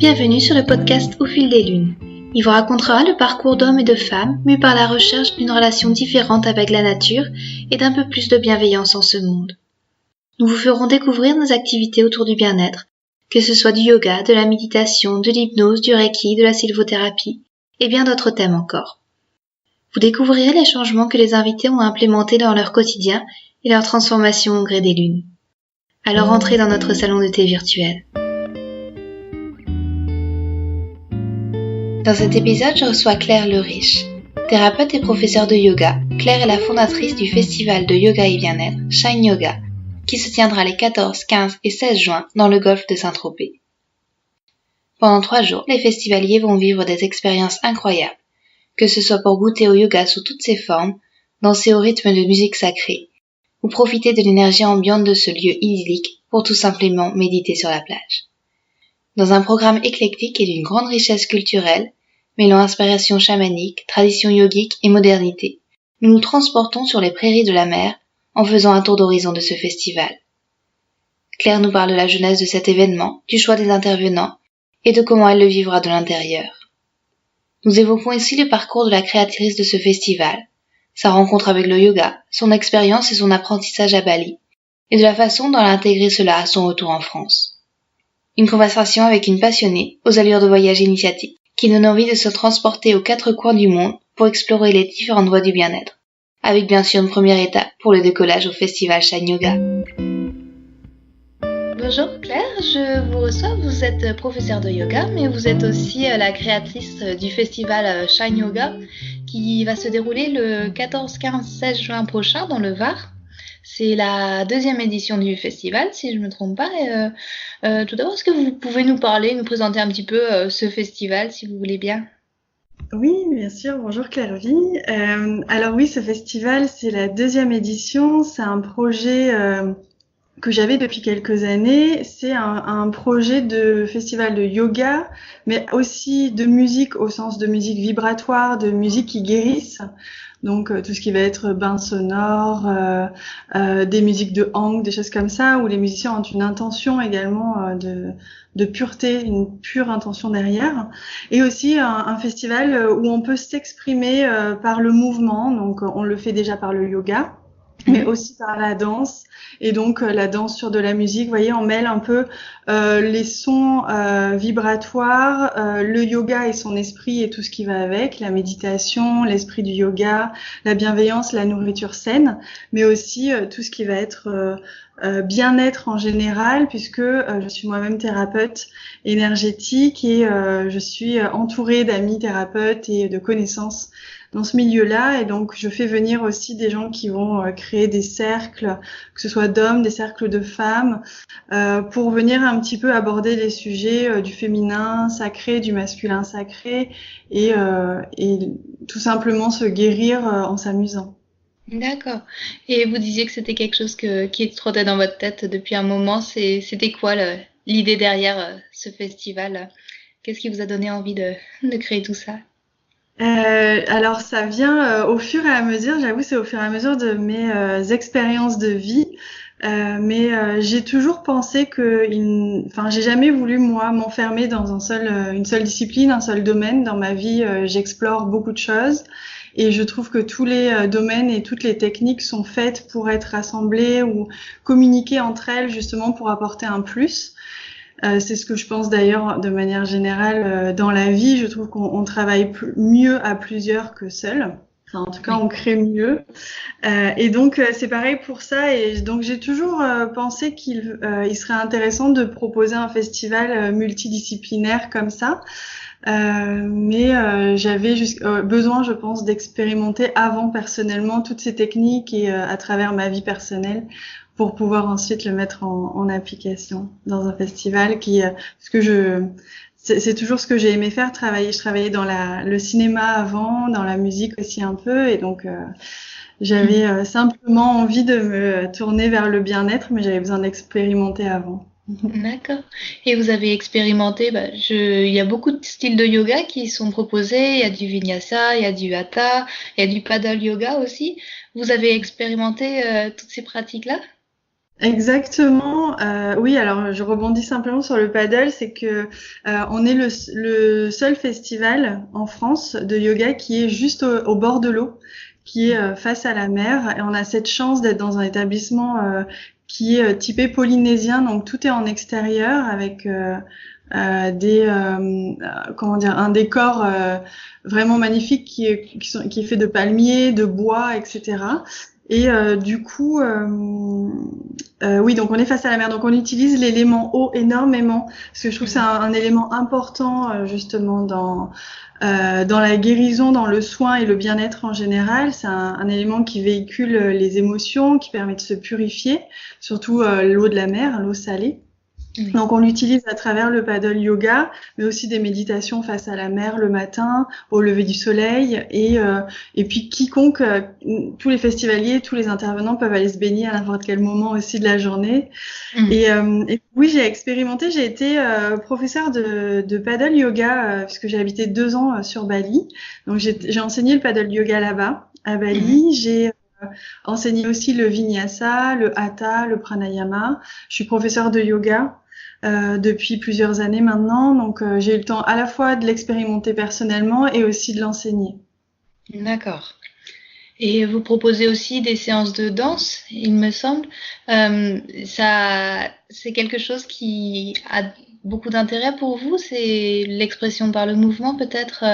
Bienvenue sur le podcast Au fil des lunes. Il vous racontera le parcours d'hommes et de femmes mus par la recherche d'une relation différente avec la nature et d'un peu plus de bienveillance en ce monde. Nous vous ferons découvrir nos activités autour du bien-être, que ce soit du yoga, de la méditation, de l'hypnose, du reiki, de la sylvothérapie et bien d'autres thèmes encore. Vous découvrirez les changements que les invités ont implémentés dans leur quotidien et leur transformation au gré des lunes. Alors entrez dans notre salon de thé virtuel. Dans cet épisode, je reçois Claire Leriche. Thérapeute et professeure de yoga, Claire est la fondatrice du festival de yoga et bien-être Shine Yoga, qui se tiendra les 14, 15 et 16 juin dans le golfe de Saint-Tropez. Pendant 3 jours, les festivaliers vont vivre des expériences incroyables, que ce soit pour goûter au yoga sous toutes ses formes, danser au rythme de musique sacrée, ou profiter de l'énergie ambiante de ce lieu idyllique pour tout simplement méditer sur la plage. Dans un programme éclectique et d'une grande richesse culturelle, mêlant inspiration chamanique, tradition yogique et modernité, nous nous transportons sur les prairies de la mer en faisant un tour d'horizon de ce festival. Claire nous parle de la jeunesse de cet événement, du choix des intervenants et de comment elle le vivra de l'intérieur. Nous évoquons aussi le parcours de la créatrice de ce festival, sa rencontre avec le yoga, son expérience et son apprentissage à Bali, et de la façon dont elle a intégré cela à son retour en France. Une conversation avec une passionnée, aux allures de voyage initiatique, qui donne envie de se transporter aux 4 coins du monde pour explorer les différentes voies du bien-être, avec bien sûr une première étape pour le décollage au festival Shine Yoga. Bonjour Claire, je vous reçois, vous êtes professeure de yoga, mais vous êtes aussi la créatrice du festival Shine Yoga, qui va se dérouler le 14, 15, 16 juin prochain dans le Var. C'est la 2e édition du festival, si je ne me trompe pas. Tout d'abord, est-ce que vous pouvez nous présenter un petit peu ce festival, si vous voulez bien ? Oui, bien sûr. Bonjour Claire-Vie. Alors oui, ce festival, c'est la 2e édition. C'est un projet que j'avais depuis quelques années. C'est un projet de festival de yoga, mais aussi de musique au sens de musique vibratoire, de musique qui guérisse. Donc tout ce qui va être bain sonore, des musiques de hang, des choses comme ça, où les musiciens ont une intention également de pureté, une pure intention derrière. Et aussi un festival où on peut s'exprimer par le mouvement. Donc on le fait déjà par le yoga, mais aussi par la danse. Et donc la danse sur de la musique, vous voyez, on mêle un peu les sons vibratoires, le yoga et son esprit et tout ce qui va avec, la méditation, l'esprit du yoga, la bienveillance, la nourriture saine, mais aussi tout ce qui va être bien-être en général, puisque je suis moi-même thérapeute énergétique et je suis entourée d'amis thérapeutes et de connaissances dans ce milieu-là, et donc je fais venir aussi des gens qui vont créer des cercles, que ce soit d'hommes, des cercles de femmes, pour venir un petit peu aborder les sujets du féminin sacré, du masculin sacré, et tout simplement se guérir en s'amusant. D'accord. Et vous disiez que c'était quelque chose qui trottait dans votre tête depuis un moment. C'était quoi l'idée derrière ce festival? Qu'est-ce qui vous a donné envie de créer tout ça? Alors ça vient au fur et à mesure, j'avoue, c'est au fur et à mesure de mes expériences de vie. Mais j'ai toujours pensé j'ai jamais voulu moi m'enfermer dans une seule discipline, un seul domaine. Dans ma vie, j'explore beaucoup de choses et je trouve que tous les domaines et toutes les techniques sont faites pour être rassemblées ou communiquer entre elles justement pour apporter un plus. C'est ce que je pense d'ailleurs de manière générale dans la vie. Je trouve qu'on travaille mieux à plusieurs que seul. Enfin, en tout cas, on crée mieux. Et donc, c'est pareil pour ça. Et donc, j'ai toujours pensé qu'il serait intéressant de proposer un festival multidisciplinaire comme ça. Mais j'avais besoin, je pense, d'expérimenter avant personnellement toutes ces techniques et à travers ma vie personnelle pour pouvoir ensuite le mettre en application dans un festival parce que c'est toujours ce que j'ai aimé faire, travailler. Je travaillais dans le cinéma avant, dans la musique aussi un peu, et donc j'avais simplement envie de me tourner vers le bien-être, mais j'avais besoin d'expérimenter avant. D'accord. Et vous avez expérimenté, il y a beaucoup de styles de yoga qui sont proposés. Il y a du vinyasa, il y a du hatha, il y a du paddle yoga aussi. Vous avez expérimenté toutes ces pratiques-là? Exactement. Oui, alors je rebondis simplement sur le paddle, c'est que on est le seul festival en France de yoga qui est juste au bord de l'eau, qui est face à la mer, et on a cette chance d'être dans un établissement qui est typé polynésien, donc tout est en extérieur avec comment dire, un décor vraiment magnifique qui est fait de palmiers, de bois, etc. Et du coup, oui, donc on est face à la mer, donc on utilise l'élément eau énormément, parce que je trouve que c'est un élément important justement dans la guérison, dans le soin et le bien-être en général. C'est un élément qui véhicule les émotions, qui permet de se purifier, surtout l'eau de la mer, l'eau salée. Oui. Donc on l'utilise à travers le paddle yoga, mais aussi des méditations face à la mer le matin, au lever du soleil, et puis quiconque, tous les festivaliers, tous les intervenants peuvent aller se baigner à n'importe quel moment aussi de la journée. Et oui, j'ai expérimenté, j'ai été professeure de paddle yoga puisque j'ai habité 2 ans sur Bali. Donc j'ai enseigné le paddle yoga là-bas à Bali. J'ai enseigné aussi le vinyasa, le hatha, le pranayama. Je suis professeure de yoga depuis plusieurs années maintenant, donc j'ai eu le temps à la fois de l'expérimenter personnellement et aussi de l'enseigner. D'accord. Et vous proposez aussi des séances de danse, il me semble. C'est quelque chose qui a beaucoup d'intérêt pour vous? C'est l'expression par le mouvement, peut-être?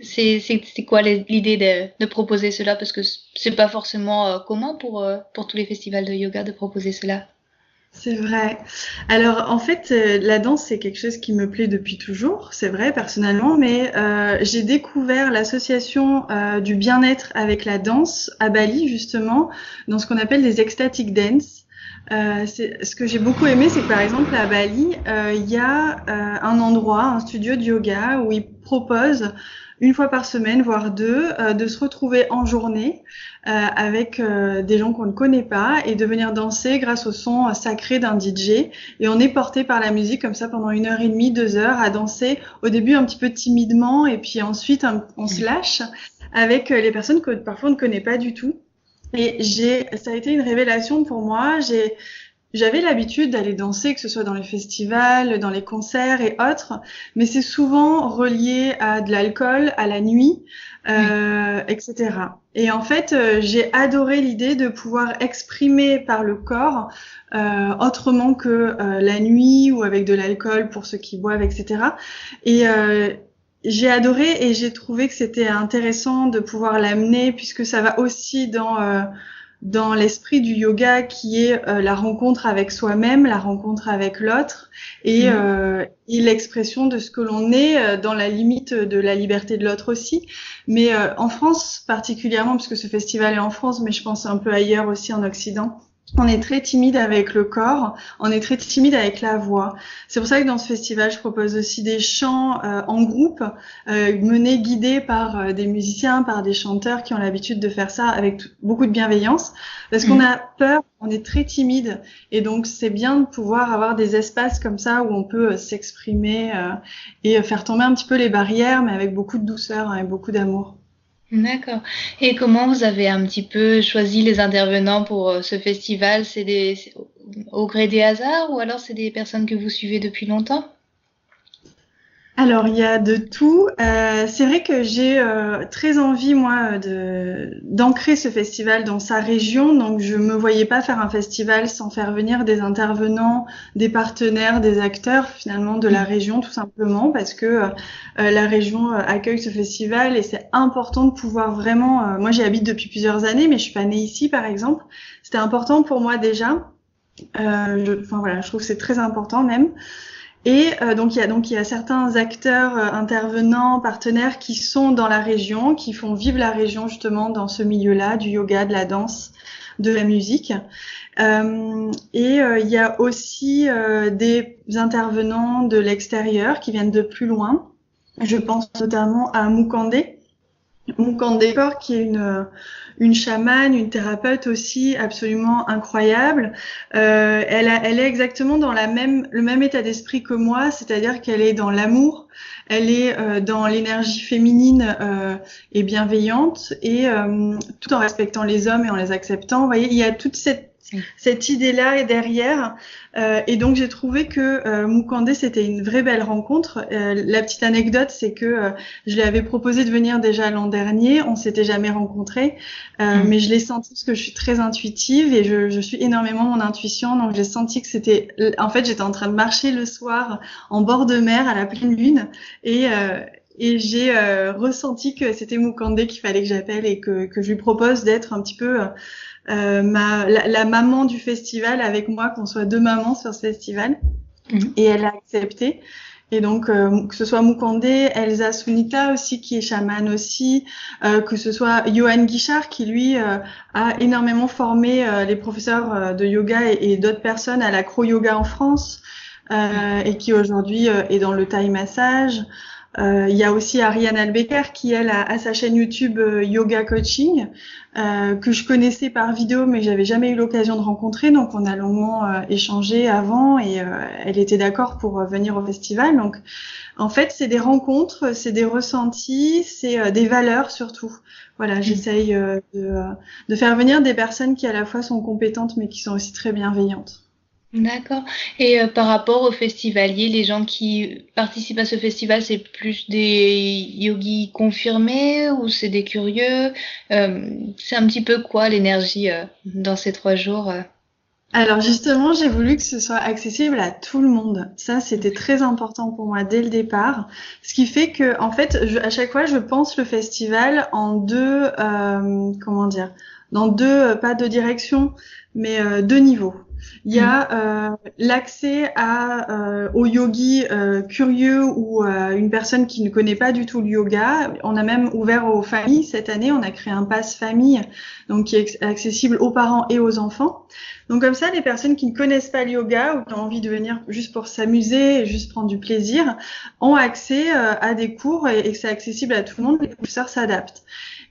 C'est quoi l'idée de proposer cela? Parce que c'est pas forcément commun pour tous les festivals de yoga de proposer cela. C'est vrai. Alors en fait, la danse c'est quelque chose qui me plaît depuis toujours, c'est vrai personnellement, mais j'ai découvert l'association du bien-être avec la danse à Bali justement, dans ce qu'on appelle les ecstatic dance. Ce que j'ai beaucoup aimé, c'est que par exemple à Bali, il y a un endroit, un studio de yoga où ils proposent une fois par semaine, voire deux, de se retrouver en journée avec des gens qu'on ne connaît pas et de venir danser grâce au son sacré d'un DJ. Et on est porté par la musique comme ça pendant 1 heure et demie, 2 heures à danser. Au début un petit peu timidement et puis ensuite on se lâche avec les personnes que parfois on ne connaît pas du tout. Et ça a été une révélation pour moi. J'avais l'habitude d'aller danser, que ce soit dans les festivals, dans les concerts et autres, mais c'est souvent relié à de l'alcool, à la nuit, etc. Et en fait, j'ai adoré l'idée de pouvoir exprimer par le corps autrement que la nuit ou avec de l'alcool pour ceux qui boivent, etc. Et j'ai adoré et j'ai trouvé que c'était intéressant de pouvoir l'amener puisque ça va aussi dans l'esprit du yoga qui est la rencontre avec soi-même, la rencontre avec l'autre et l'expression de ce que l'on est dans la limite de la liberté de l'autre aussi. Mais en France particulièrement, puisque ce festival est en France, mais je pense un peu ailleurs aussi en Occident, on est très timide avec le corps, on est très timide avec la voix. C'est pour ça que dans ce festival, je propose aussi des chants en groupe, menés, guidés par des musiciens, par des chanteurs qui ont l'habitude de faire ça avec beaucoup de bienveillance, parce qu'on a peur, on est très timide, et donc c'est bien de pouvoir avoir des espaces comme ça où on peut s'exprimer et faire tomber un petit peu les barrières, mais avec beaucoup de douceur et beaucoup d'amour. D'accord. Et comment vous avez un petit peu choisi les intervenants pour ce festival? C'est au gré des hasards ou alors c'est des personnes que vous suivez depuis longtemps? Alors, il y a de tout. C'est vrai que j'ai très envie, moi, d'ancrer ce festival dans sa région. Donc, je me voyais pas faire un festival sans faire venir des intervenants, des partenaires, des acteurs, finalement, de la région, tout simplement, parce que la région accueille ce festival et c'est important de pouvoir vraiment... moi, j'y habite depuis plusieurs années, mais je suis pas née ici, par exemple. C'était important pour moi déjà. Enfin, voilà, je trouve que c'est très important même. Et donc il y a certains acteurs, intervenants, partenaires qui sont dans la région, qui font vivre la région justement dans ce milieu-là, du yoga, de la danse, de la musique. Il y a aussi des intervenants de l'extérieur qui viennent de plus loin. Je pense notamment à Mukande Kaur, qui est une chamane, une thérapeute aussi absolument incroyable. Elle est exactement dans le même état d'esprit que moi, c'est-à-dire qu'elle est dans l'amour, elle est dans l'énergie féminine et bienveillante, et tout en respectant les hommes et en les acceptant. Vous voyez, il y a toute cette cette idée-là est derrière. Et donc j'ai trouvé que Mukande c'était une vraie belle rencontre. La petite anecdote, c'est que je lui avais proposé de venir déjà l'an dernier. On s'était jamais rencontrés, mais je l'ai senti parce que je suis très intuitive et je suis énormément mon intuition. Donc j'ai senti que c'était, en fait, j'étais en train de marcher le soir en bord de mer à la pleine lune et j'ai ressenti que c'était Mukande qu'il fallait que j'appelle et que je lui propose d'être un petit peu la maman du festival avec moi, qu'on soit deux mamans sur ce festival. Et elle a accepté. Et donc, que ce soit Mukande, Elsa Sunita aussi, qui est chamane aussi, que ce soit Johan Guichard, qui lui a énormément formé les professeurs de yoga et d'autres personnes à l'acro-yoga en France, et qui aujourd'hui est dans le Thai massage. Il y a aussi Ariane Albecker qui, elle, a sa chaîne YouTube Yoga Coaching, que je connaissais par vidéo, mais j'avais jamais eu l'occasion de rencontrer. Donc, on a longuement échangé avant et elle était d'accord pour venir au festival. Donc, en fait, c'est des rencontres, c'est des ressentis, c'est des valeurs surtout. Voilà, j'essaye de faire venir des personnes qui à la fois sont compétentes, mais qui sont aussi très bienveillantes. D'accord. Et par rapport aux festivaliers, les gens qui participent à ce festival, c'est plus des yogis confirmés ou c'est des curieux? C'est un petit peu quoi l'énergie dans ces 3 jours? Alors justement, j'ai voulu que ce soit accessible à tout le monde. Ça, c'était très important pour moi dès le départ. Ce qui fait que, en fait, à chaque fois, je pense le festival en deux, comment dire, dans deux, pas deux directions, mais deux niveaux. Il y a l'accès aux yogis curieux ou une personne qui ne connaît pas du tout le yoga. On a même ouvert aux familles cette année. On a créé un pass famille, donc qui est accessible aux parents et aux enfants. Donc comme ça, les personnes qui ne connaissent pas le yoga ou qui ont envie de venir juste pour s'amuser et juste prendre du plaisir ont accès à des cours et que c'est accessible à tout le monde. Les professeurs s'adaptent.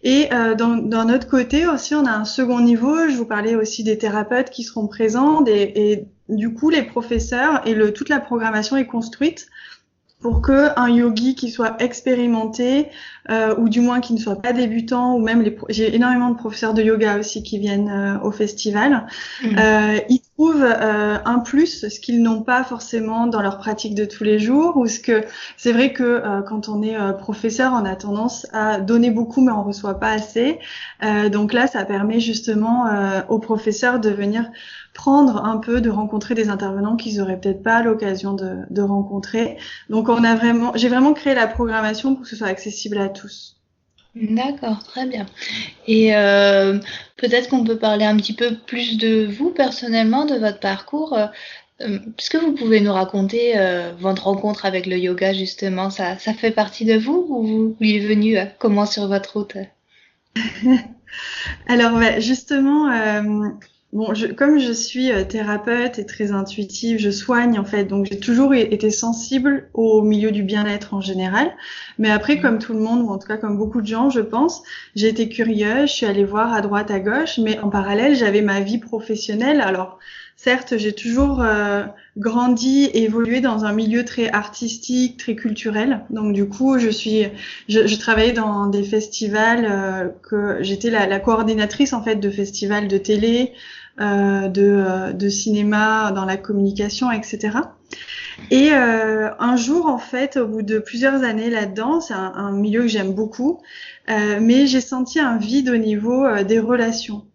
Et d'un autre côté aussi, on a un second niveau. Je vous parlais aussi des thérapeutes qui seront présents et du coup, les professeurs et toute la programmation est construite pour que un yogi qui soit expérimenté ou du moins qui ne soit pas débutant ou même j'ai énormément de professeurs de yoga aussi qui viennent au festival, ils trouvent un plus, ce qu'ils n'ont pas forcément dans leur pratique de tous les jours, ou ce que c'est vrai que quand on est professeur, on a tendance à donner beaucoup mais on reçoit pas assez. Donc là, ça permet justement aux professeurs de venir prendre un peu, de rencontrer des intervenants qu'ils auraient peut-être pas l'occasion de rencontrer. Donc j'ai vraiment créé la programmation pour que ce soit accessible à tous. D'accord, très bien. Et peut-être qu'on peut parler un petit peu plus de vous personnellement, de votre parcours. Est-ce que vous pouvez nous raconter votre rencontre avec le yoga justement? Ça fait partie de vous ou vous est venu comment sur votre route? Alors justement, bon, comme je suis thérapeute et très intuitive, je soigne en fait, donc j'ai toujours été sensible au milieu du bien-être en général. Mais après, comme tout le monde, ou en tout cas comme beaucoup de gens, je pense, j'ai été curieuse, je suis allée voir à droite, à gauche, mais en parallèle, j'avais ma vie professionnelle. Alors, certes, j'ai toujours grandi et évolué dans un milieu très artistique, très culturel. Donc du coup, je travaillais dans des festivals que j'étais la coordinatrice en fait de festivals de télé, de cinéma, dans la communication, etc. Et un jour, en fait, au bout de plusieurs années là-dedans, c'est un milieu que j'aime beaucoup, mais j'ai senti un vide au niveau des relations.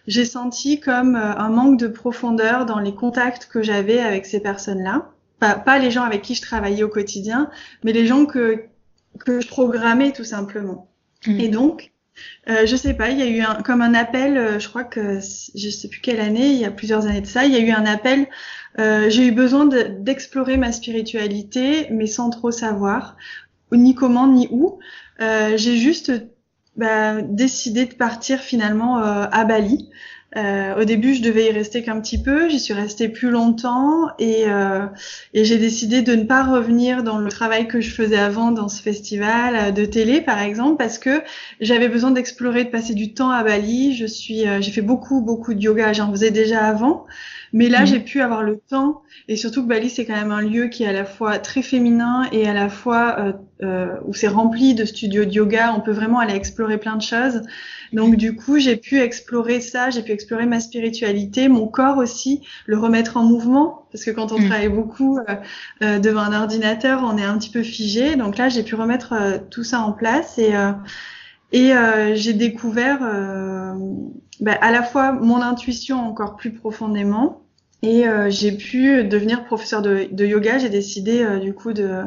J'ai senti comme un manque de profondeur dans les contacts que j'avais avec ces personnes-là. Pas les gens avec qui je travaillais au quotidien, mais les gens que je programmais tout simplement. Et donc, je sais pas, il y a eu comme un appel, je crois que je sais plus quelle année, il y a plusieurs années de ça, il y a eu un appel. J'ai eu besoin d'explorer ma spiritualité, mais sans trop savoir ni comment ni où. J'ai juste décidé de partir finalement à Bali. Au début, je devais y rester qu'un petit peu. J'y suis restée plus longtemps et j'ai décidé de ne pas revenir dans le travail que je faisais avant dans ce festival de télé, par exemple, parce que j'avais besoin d'explorer, de passer du temps à Bali. J'ai fait beaucoup de yoga. J'en faisais déjà avant, mais là, j'ai pu avoir le temps et surtout que Bali, c'est quand même un lieu qui est à la fois très féminin et à la fois où c'est rempli de studios de yoga. On peut vraiment aller explorer plein de choses. Donc du coup, j'ai pu explorer ça, j'ai pu explorer ma spiritualité, mon corps aussi, le remettre en mouvement, parce que quand on travaille beaucoup devant un ordinateur, on est un petit peu figé. Donc là, j'ai pu remettre tout ça en place et j'ai découvert à la fois mon intuition encore plus profondément et j'ai pu devenir professeur de yoga. J'ai décidé du coup de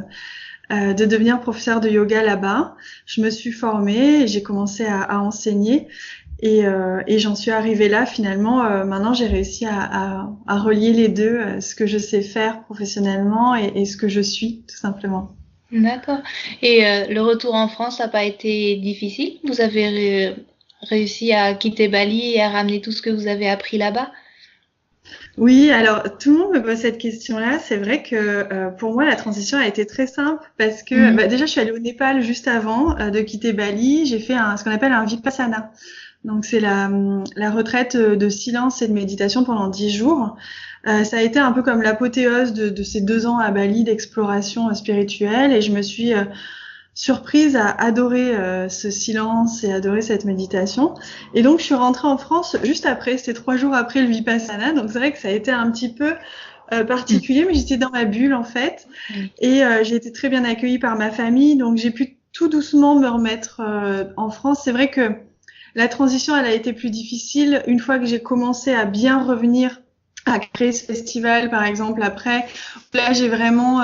devenir professeur de yoga là-bas. Je me suis formée et j'ai commencé à enseigner et j'en suis arrivée là finalement. Maintenant, j'ai réussi à relier les deux, ce que je sais faire professionnellement et ce que je suis tout simplement. D'accord. Et le retour en France n'a pas été difficile? Vous avez réussi à quitter Bali et à ramener tout ce que vous avez appris là-bas? Oui, alors tout le monde me pose cette question-là. C'est vrai que pour moi, la transition a été très simple parce que déjà, je suis allée au Népal juste avant de quitter Bali. J'ai fait ce qu'on appelle un Vipassana. Donc, c'est la retraite de silence et de méditation pendant 10 jours. Ça a été un peu comme l'apothéose de ces 2 ans à Bali d'exploration spirituelle et je me suis surprise à adorer ce silence et adorer cette méditation. Et donc, je suis rentrée en France juste après, c'était 3 jours après le Vipassana. Donc, c'est vrai que ça a été un petit peu particulier, mais j'étais dans ma bulle en fait. Et j'ai été très bien accueillie par ma famille. Donc, j'ai pu tout doucement me remettre en France. C'est vrai que la transition, elle a été plus difficile une fois que j'ai commencé à bien revenir à créer ce festival, par exemple, après. Là, j'ai vraiment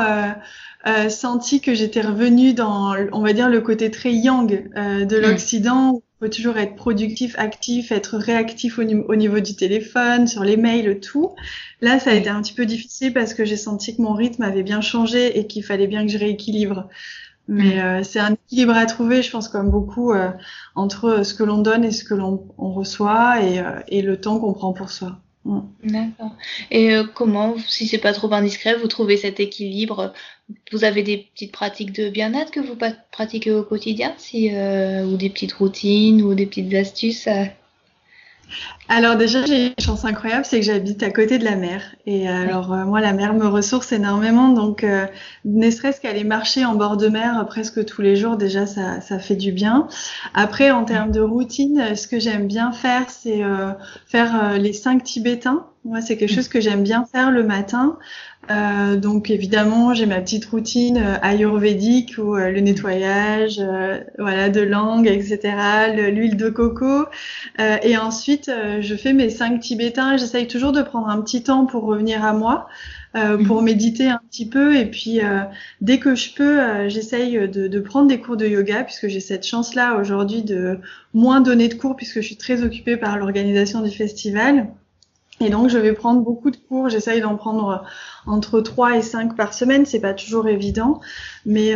senti que j'étais revenue dans, on va dire, le côté très yang de l'Occident, où il faut toujours être productif, actif, être réactif au niveau du téléphone, sur les mails, tout. Là, ça a été un petit peu difficile parce que j'ai senti que mon rythme avait bien changé et qu'il fallait bien que je rééquilibre. Mais c'est un équilibre à trouver, je pense, comme beaucoup, entre ce que l'on donne et ce que l'on reçoit et le temps qu'on prend pour soi. D'accord. Et comment, si c'est pas trop indiscret, vous trouvez cet équilibre? Vous avez des petites pratiques de bien-être que vous pratiquez au quotidien, ou des petites routines ou des petites astuces? Alors déjà, j'ai une chance incroyable, c'est que j'habite à côté de la mer. Et alors moi, la mer me ressource énormément, donc ne serait-ce qu'aller marcher en bord de mer presque tous les jours, déjà ça fait du bien. Après, en termes de routine, ce que j'aime bien faire, c'est faire les 5 tibétains. Moi, c'est quelque chose que j'aime bien faire le matin. Donc évidemment, j'ai ma petite routine ayurvédique où le nettoyage, voilà, de langue, etc., l'huile de coco. Et ensuite, je fais mes 5 tibétains. J'essaye toujours de prendre un petit temps pour revenir à moi, pour méditer un petit peu. Et puis, dès que je peux, j'essaye de prendre des cours de yoga puisque j'ai cette chance-là aujourd'hui de moins donner de cours puisque je suis très occupée par l'organisation du festival. Et donc, je vais prendre beaucoup de cours. J'essaye d'en prendre entre 3 et 5 par semaine. C'est pas toujours évident. Mais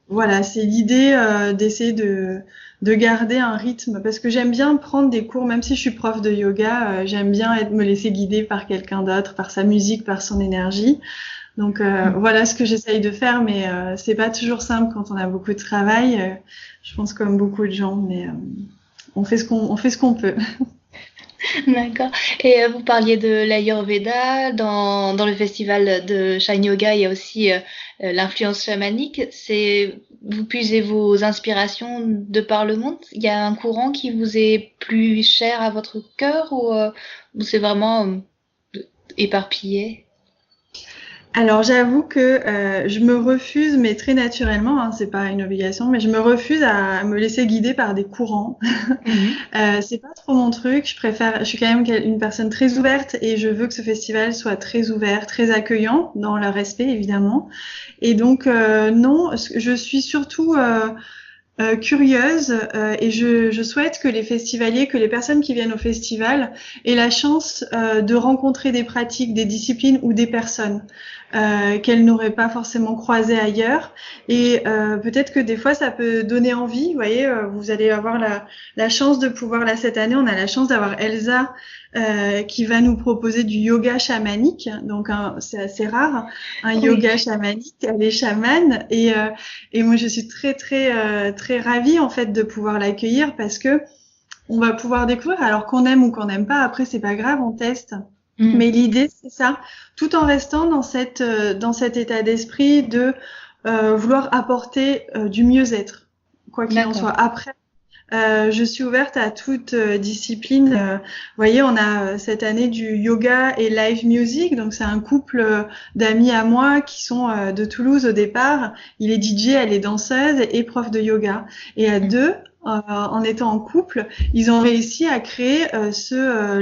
voilà, c'est l'idée d'essayer de garder un rythme. Parce que j'aime bien prendre des cours, même si je suis prof de yoga, j'aime bien me laisser guider par quelqu'un d'autre, par sa musique, par son énergie. Donc voilà ce que j'essaye de faire. Mais c'est pas toujours simple quand on a beaucoup de travail. Je pense comme beaucoup de gens. Mais on fait ce qu'on peut. D'accord. Et vous parliez de l'Ayurveda. Dans le festival de Shine Yoga, il y a aussi l'influence chamanique. Vous puisez vos inspirations de par le monde. Il y a un courant qui vous est plus cher à votre cœur ou c'est vraiment éparpillé? Alors j'avoue que je me refuse, mais très naturellement, hein, c'est pas une obligation, mais je me refuse à me laisser guider par des courants. C'est pas trop mon truc. Je suis quand même une personne très ouverte et je veux que ce festival soit très ouvert, très accueillant, dans le respect évidemment. Et donc non, je suis surtout curieuse et je souhaite que les festivaliers, que les personnes qui viennent au festival aient la chance de rencontrer des pratiques, des disciplines ou des personnes qu'elles n'auraient pas forcément croisées ailleurs. Et peut-être que des fois, ça peut donner envie. Vous voyez, vous allez avoir la chance de pouvoir, là, cette année, on a la chance d'avoir Elsa qui va nous proposer du yoga chamanique. Donc, c'est assez rare, un yoga chamanique. Elle est chamane. Et moi, je suis très, très, très ravie, en fait, de pouvoir l'accueillir parce que on va pouvoir découvrir, alors qu'on aime ou qu'on n'aime pas. Après, c'est pas grave, on teste. Mais l'idée, c'est ça, tout en restant dans cet état d'esprit de vouloir apporter du mieux-être, quoi qu'il en D'accord. soit. Après, je suis ouverte à toute discipline. Vous voyez, on a cette année du yoga et live music. Donc, c'est un couple d'amis à moi qui sont de Toulouse au départ. Il est DJ, elle est danseuse et prof de yoga. Et à deux, en étant en couple, ils ont réussi à créer ce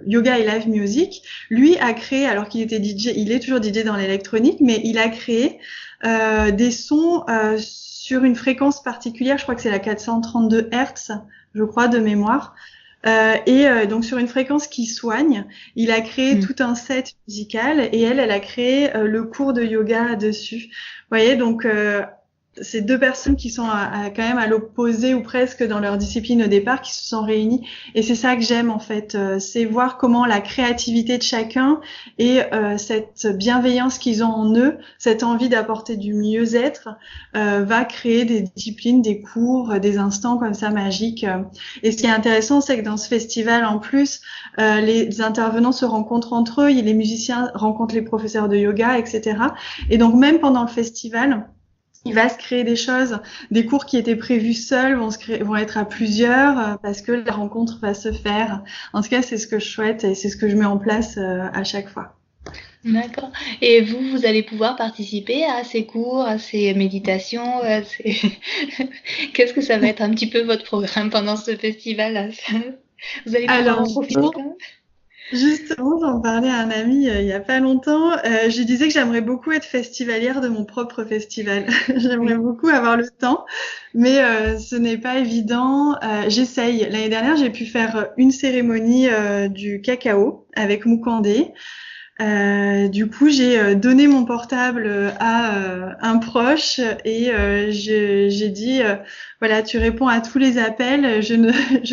yoga et live music. Lui a créé, alors qu'il était DJ, il est toujours DJ dans l'électronique, mais il a créé des sons sur une fréquence particulière, je crois que c'est la 432 Hertz, je crois, de mémoire. Donc sur une fréquence qui soigne, il a créé tout un set musical et elle a créé le cours de yoga dessus. Vous voyez, donc c'est deux personnes qui sont quand même à l'opposé ou presque dans leur discipline au départ, qui se sont réunies. Et c'est ça que j'aime en fait, c'est voir comment la créativité de chacun et cette bienveillance qu'ils ont en eux, cette envie d'apporter du mieux-être, va créer des disciplines, des cours, des instants comme ça magiques. Et ce qui est intéressant, c'est que dans ce festival, en plus, les intervenants se rencontrent entre eux, les musiciens rencontrent les professeurs de yoga, etc. Et donc même pendant le festival, il va se créer des choses, des cours qui étaient prévus seuls vont être à plusieurs parce que la rencontre va se faire. En tout cas, c'est ce que je souhaite et c'est ce que je mets en place à chaque fois. D'accord. Et vous allez pouvoir participer à ces cours, à ces méditations, Qu'est-ce que ça va être un petit peu votre programme pendant ce festival-là? Vous allez pouvoir Alors, en profiter quand même? justement, j'en parlais à un ami il y a pas longtemps. Je lui disais que j'aimerais beaucoup être festivalière de mon propre festival. J'aimerais Oui. beaucoup avoir le temps, mais ce n'est pas évident. J'essaye. L'année dernière, j'ai pu faire une cérémonie du cacao avec Moukandé. Du coup, j'ai donné mon portable à un proche et j'ai dit voilà, tu réponds à tous les appels, je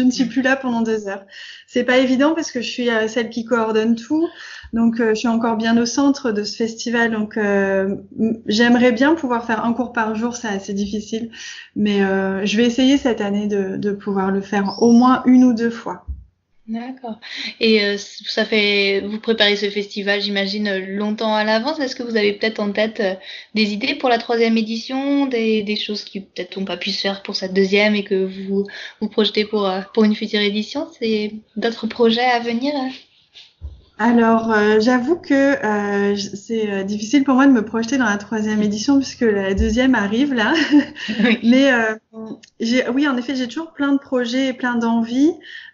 ne suis plus là pendant 2 heures. C'est pas évident parce que je suis celle qui coordonne tout, donc je suis encore bien au centre de ce festival, donc j'aimerais bien pouvoir faire un cours par jour, c'est assez difficile, mais je vais essayer cette année de pouvoir le faire au moins 1 ou 2 fois. D'accord. Et vous préparez ce festival, j'imagine, longtemps à l'avance. Est-ce que vous avez peut-être en tête des idées pour la troisième édition, des choses qui peut-être n'ont pas pu se faire pour cette deuxième et que vous projetez pour une future édition? C'est d'autres projets à venir? Alors, j'avoue que c'est difficile pour moi de me projeter dans la troisième édition puisque la deuxième arrive là. Oui. Mais oui, en effet, j'ai toujours plein de projets et plein d'envies.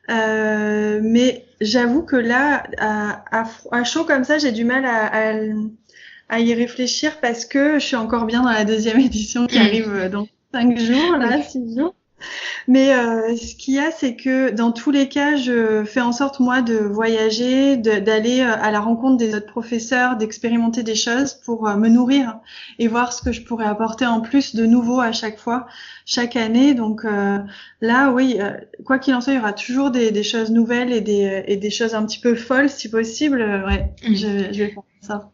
Mais j'avoue que là, à chaud comme ça, j'ai du mal à y réfléchir parce que je suis encore bien dans la deuxième édition qui arrive dans 5 jours, là, 6 jours. Mais ce qu'il y a, c'est que dans tous les cas, je fais en sorte, moi, de voyager, d'aller à la rencontre des autres professeurs, d'expérimenter des choses pour me nourrir et voir ce que je pourrais apporter en plus de nouveau à chaque fois, chaque année. Donc là, oui, quoi qu'il en soit, il y aura toujours des choses nouvelles et des choses un petit peu folles, si possible. Ouais, je vais faire ça.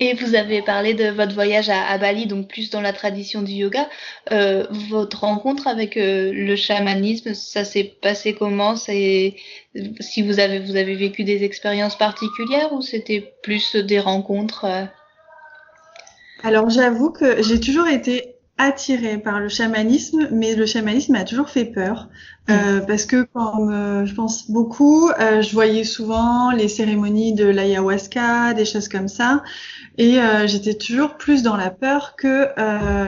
Et vous avez parlé de votre voyage à Bali, donc plus dans la tradition du yoga. Votre rencontre avec le chamanisme, ça s'est passé comment? Si vous avez vécu des expériences particulières ou c'était plus des rencontres? Alors j'avoue que j'ai toujours été attirée par le chamanisme, mais le chamanisme m'a toujours fait peur. Parce que quand je pense beaucoup, je voyais souvent les cérémonies de l'ayahuasca, des choses comme ça, et j'étais toujours plus dans la peur que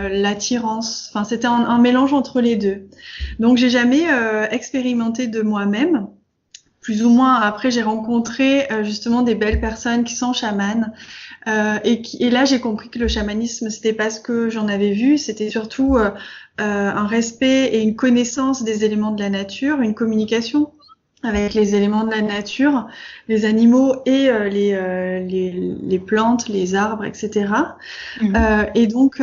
l'attirance. Enfin, c'était un mélange entre les deux. Donc j'ai jamais expérimenté de moi-même. Plus ou moins, après, j'ai rencontré justement des belles personnes qui sont chamanes. Et là, j'ai compris que le chamanisme, c'était pas ce que j'en avais vu, c'était surtout un respect et une connaissance des éléments de la nature, une communication avec les éléments de la nature, les animaux et les plantes, les arbres, etc. Et donc,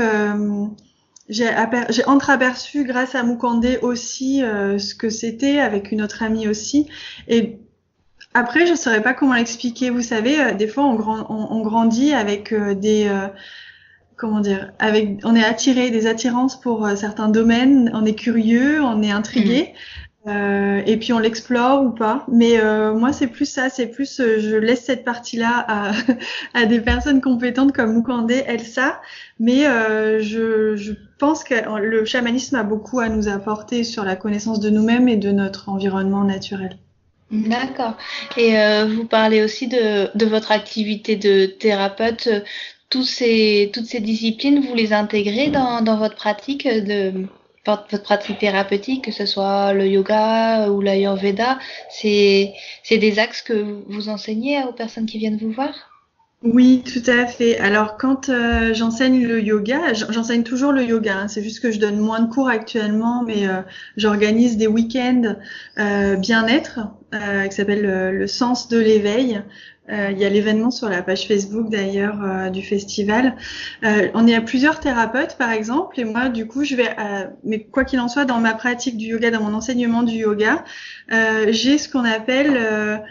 j'ai entreaperçu grâce à Moukandé aussi ce que c'était avec une autre amie aussi. Et après, je saurais pas comment l'expliquer. Vous savez, des fois, on grandit avec comment dire, on est attiré, des attirances pour certains domaines, on est curieux, on est intrigué. Et puis on l'explore ou pas. Mais moi, c'est plus ça, je laisse cette partie-là à des personnes compétentes comme Mukande, Elsa. Mais je pense que le chamanisme a beaucoup à nous apporter sur la connaissance de nous-mêmes et de notre environnement naturel. D'accord. Et vous parlez aussi de votre activité de thérapeute. Toutes ces disciplines, vous les intégrez dans votre pratique votre pratique thérapeutique, que ce soit le yoga ou l'ayurveda. C'est des axes que vous enseignez aux personnes qui viennent vous voir? Oui, tout à fait. Alors, quand j'enseigne le yoga, j'enseigne toujours le yoga, hein. C'est juste que je donne moins de cours actuellement, mais j'organise des week-ends bien-être qui s'appelle le sens de l'éveil. Il y a l'événement sur la page Facebook d'ailleurs du festival. On est à plusieurs thérapeutes par exemple, et moi du coup mais quoi qu'il en soit, dans ma pratique du yoga, dans mon enseignement du yoga, j'ai ce qu'on appelle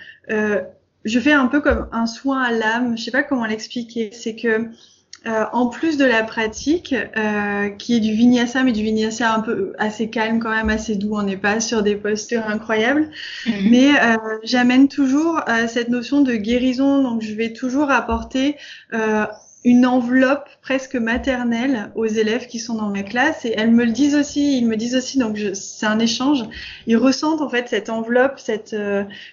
je fais un peu comme un soin à l'âme, je sais pas comment l'expliquer, c'est que en plus de la pratique qui est du vinyasa, mais du vinyasa un peu assez calme quand même, assez doux, on n'est pas sur des postures incroyables, mais j'amène toujours cette notion de guérison, donc je vais toujours apporter une enveloppe presque maternelle aux élèves qui sont dans ma classe, et ils me disent aussi, donc c'est un échange. Ils ressentent en fait cette enveloppe,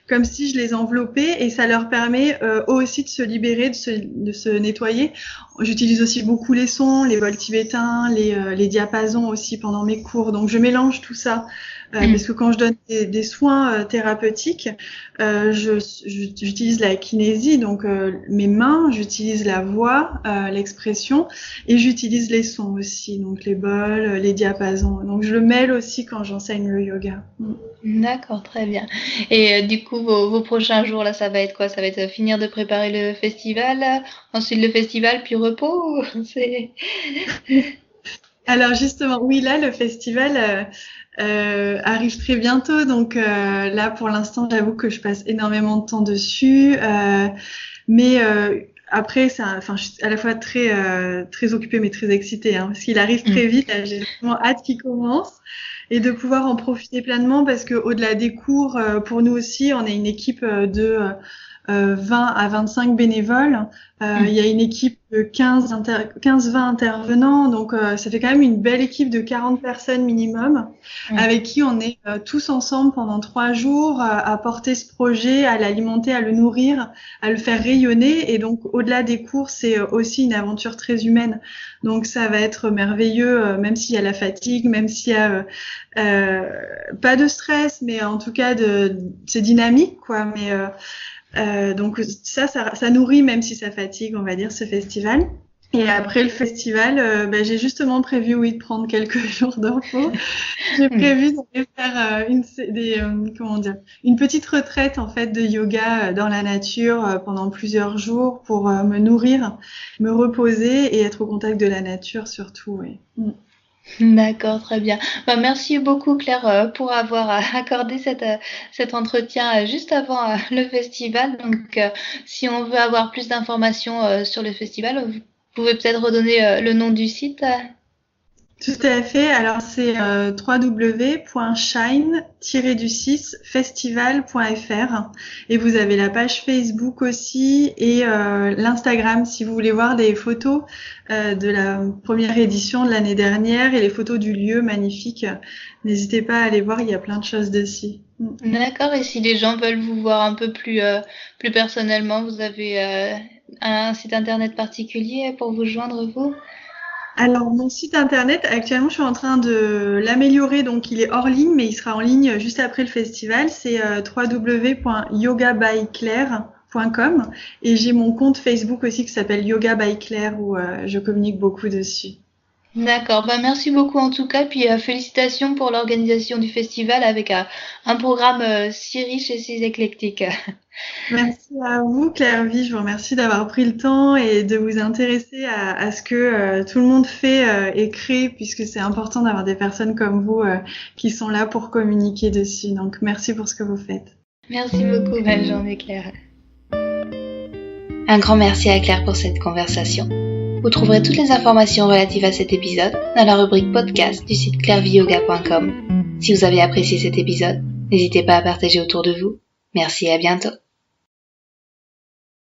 comme si je les enveloppais, et ça leur permet eux aussi de se libérer, de se nettoyer. J'utilise aussi beaucoup les sons, les vols tibétains, les diapasons aussi pendant mes cours, donc je mélange tout ça. Parce que quand je donne des soins thérapeutiques, j'utilise la kinésie, donc mes mains, j'utilise la voix, l'expression, et j'utilise les sons aussi, donc les bols, les diapasons. Donc je le mêle aussi quand j'enseigne le yoga. D'accord, très bien. Et du coup, vos prochains jours, là, ça va être quoi? Ça va être finir de préparer le festival, ensuite le festival, puis repos? Alors justement, oui, là, le festival arrive très bientôt, donc là, pour l'instant, j'avoue que je passe énormément de temps dessus, mais après, je suis à la fois très occupée, mais très excitée, hein, parce qu'il arrive très vite. Là, j'ai vraiment hâte qu'il commence et de pouvoir en profiter pleinement, parce que au-delà des cours, pour nous aussi, on est une équipe de 20 à 25 bénévoles. Il y a une équipe de 15-20 intervenants, donc ça fait quand même une belle équipe de 40 personnes minimum, avec qui on est tous ensemble pendant 3 jours à porter ce projet, à l'alimenter, à le nourrir, à le faire rayonner. Et donc au-delà des cours, c'est aussi une aventure très humaine. Donc ça va être merveilleux, même s'il y a la fatigue, même s'il y a pas de stress, mais en tout cas c'est dynamique, quoi. Mais donc ça nourrit, même si ça fatigue, on va dire, ce festival. Et après le festival, j'ai justement prévu, oui, de prendre quelques jours de repos. J'ai prévu d'aller faire une petite retraite en fait de yoga dans la nature pendant plusieurs jours pour me nourrir, me reposer et être au contact de la nature surtout. Oui. D'accord, très bien. Merci beaucoup Claire pour avoir accordé cet entretien juste avant le festival. Donc, si on veut avoir plus d'informations sur le festival, vous pouvez peut-être redonner le nom du site. Tout à fait. Alors c'est www.shine-festival.fr, et vous avez la page Facebook aussi et l'Instagram si vous voulez voir des photos de la première édition de l'année dernière et les photos du lieu magnifique. N'hésitez pas à aller voir, il y a plein de choses dessus. D'accord. Et si les gens veulent vous voir un peu plus personnellement, vous avez un site internet particulier pour vous joindre, vous? Alors, mon site internet, actuellement, je suis en train de l'améliorer, donc il est hors ligne, mais il sera en ligne juste après le festival. C'est www.yogabyclaire.com, et j'ai mon compte Facebook aussi qui s'appelle Yoga by Claire, où je communique beaucoup dessus. D'accord, merci beaucoup en tout cas, puis félicitations pour l'organisation du festival avec un programme si riche et si éclectique. Merci à vous, Claire-Vie. Je vous remercie d'avoir pris le temps et de vous intéresser à ce que tout le monde fait et crée, puisque c'est important d'avoir des personnes comme vous qui sont là pour communiquer dessus. Donc, merci pour ce que vous faites. Merci beaucoup, belle journée, Claire. Un grand merci à Claire pour cette conversation. Vous trouverez toutes les informations relatives à cet épisode dans la rubrique podcast du site clairviyoga.com. Si vous avez apprécié cet épisode, N'hésitez pas à partager autour de vous. Merci et à bientôt.